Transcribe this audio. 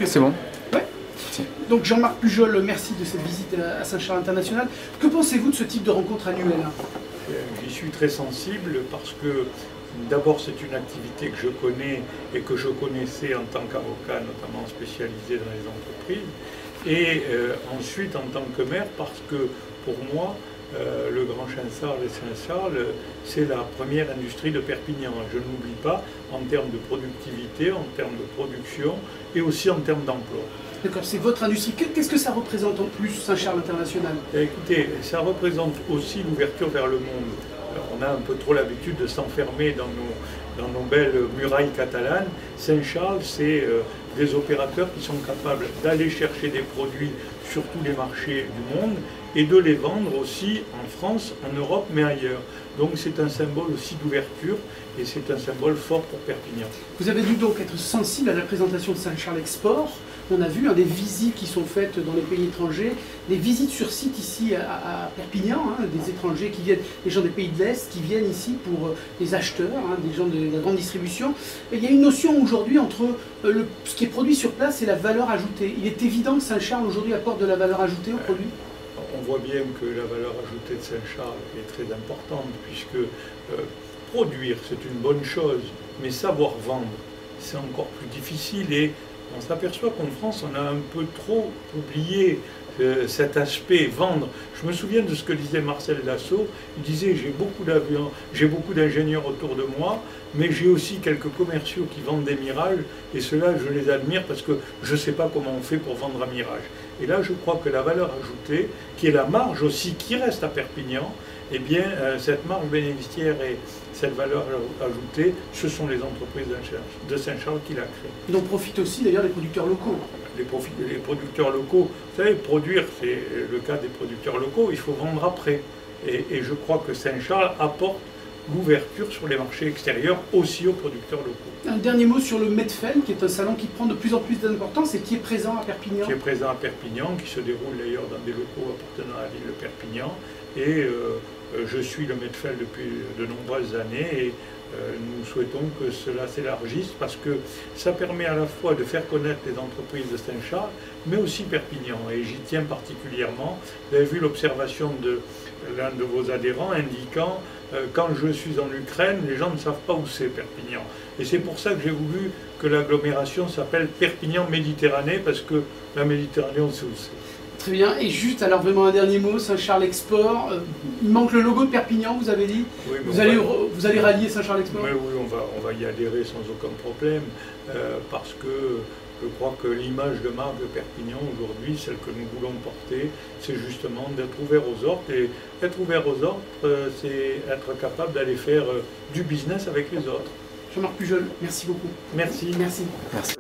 C'est bon. Ouais. Donc Jean-Marc Pujol, merci de cette visite à Saint-Charles International. Que pensez-vous de ce type de rencontre annuelle? J'y suis très sensible parce que d'abord c'est une activité que je connais et que je connaissais en tant qu'avocat, notamment spécialisé dans les entreprises. Et ensuite en tant que maire parce que pour moi, le Grand Chansard et Saint-Charles, c'est la première industrie de Perpignan. Je n'oublie pas en termes de productivité, en termes de production et aussi en termes d'emploi. D'accord, c'est votre industrie. Qu'est-ce que ça représente en plus, Saint-Charles International? Écoutez, ça représente aussi l'ouverture vers le monde. On a un peu trop l'habitude de s'enfermer dans nos belles murailles catalanes. Saint-Charles, c'est des opérateurs qui sont capables d'aller chercher des produits sur tous les marchés du monde et de les vendre aussi en France, en Europe, mais ailleurs. Donc c'est un symbole aussi d'ouverture et c'est un symbole fort pour Perpignan. Vous avez dû donc être sensible à la présentation de Saint-Charles Export. On a vu des visites qui sont faites dans les pays étrangers, des visites sur site ici à Perpignan, des étrangers qui viennent, des gens des pays de l'Est qui viennent ici pour les acheteurs, des gens de la grande distribution. Et il y a une notion aujourd'hui entre ce qui est produit sur place et la valeur ajoutée. Il est évident que Saint-Charles aujourd'hui apporte de la valeur ajoutée aux produits. On voit bien que la valeur ajoutée de Saint-Charles est très importante puisque produire c'est une bonne chose, mais savoir vendre c'est encore plus difficile et on s'aperçoit qu'en France on a un peu trop oublié cet aspect vendre. Je me souviens de ce que disait Marcel Dassault, il disait j'ai beaucoup d'avions, j'ai beaucoup d'ingénieurs autour de moi, mais j'ai aussi quelques commerciaux qui vendent des Mirages et ceux-là je les admire parce que je ne sais pas comment on fait pour vendre un Mirage. Et là je crois que la valeur ajoutée, qui est la marge aussi qui reste à Perpignan, eh bien cette marge bénéficiaire et cette valeur ajoutée, ce sont les entreprises de Saint-Charles qui la créent. Il en profite aussi d'ailleurs les producteurs locaux. Les producteurs locaux, vous savez, produire, c'est le cas des producteurs locaux, il faut vendre après. Et je crois que Saint-Charles apporte l'ouverture sur les marchés extérieurs aussi aux producteurs locaux. Un dernier mot sur le Medfen, qui est un salon qui prend de plus en plus d'importance et qui est présent à Perpignan. Qui est présent à Perpignan, qui se déroule d'ailleurs dans des locaux appartenant à la ville de Perpignan. Et je suis le Medfen depuis de nombreuses années et nous souhaitons que cela s'élargisse parce que ça permet à la fois de faire connaître les entreprises de Saint-Charles, mais aussi Perpignan. Et j'y tiens particulièrement. Vous avez vu l'observation de l'un de vos adhérents indiquant quand je suis en Ukraine, les gens ne savent pas où c'est Perpignan. Et c'est pour ça que j'ai voulu que l'agglomération s'appelle Perpignan Méditerranée, parce que la Méditerranée, on sait où c'est. Très bien. Et juste, alors vraiment un dernier mot, Saint-Charles Export. Il manque le logo de Perpignan, vous avez dit. Oui, vous allez rallier Saint-Charles Export. Oui, on va y adhérer sans aucun problème, parce que je crois que l'image de marque de Perpignan aujourd'hui, celle que nous voulons porter, c'est justement d'être ouvert aux autres. Et être ouvert aux autres, c'est être capable d'aller faire du business avec les autres. Jean-Marc Pujol, merci beaucoup. Merci. Merci. Merci.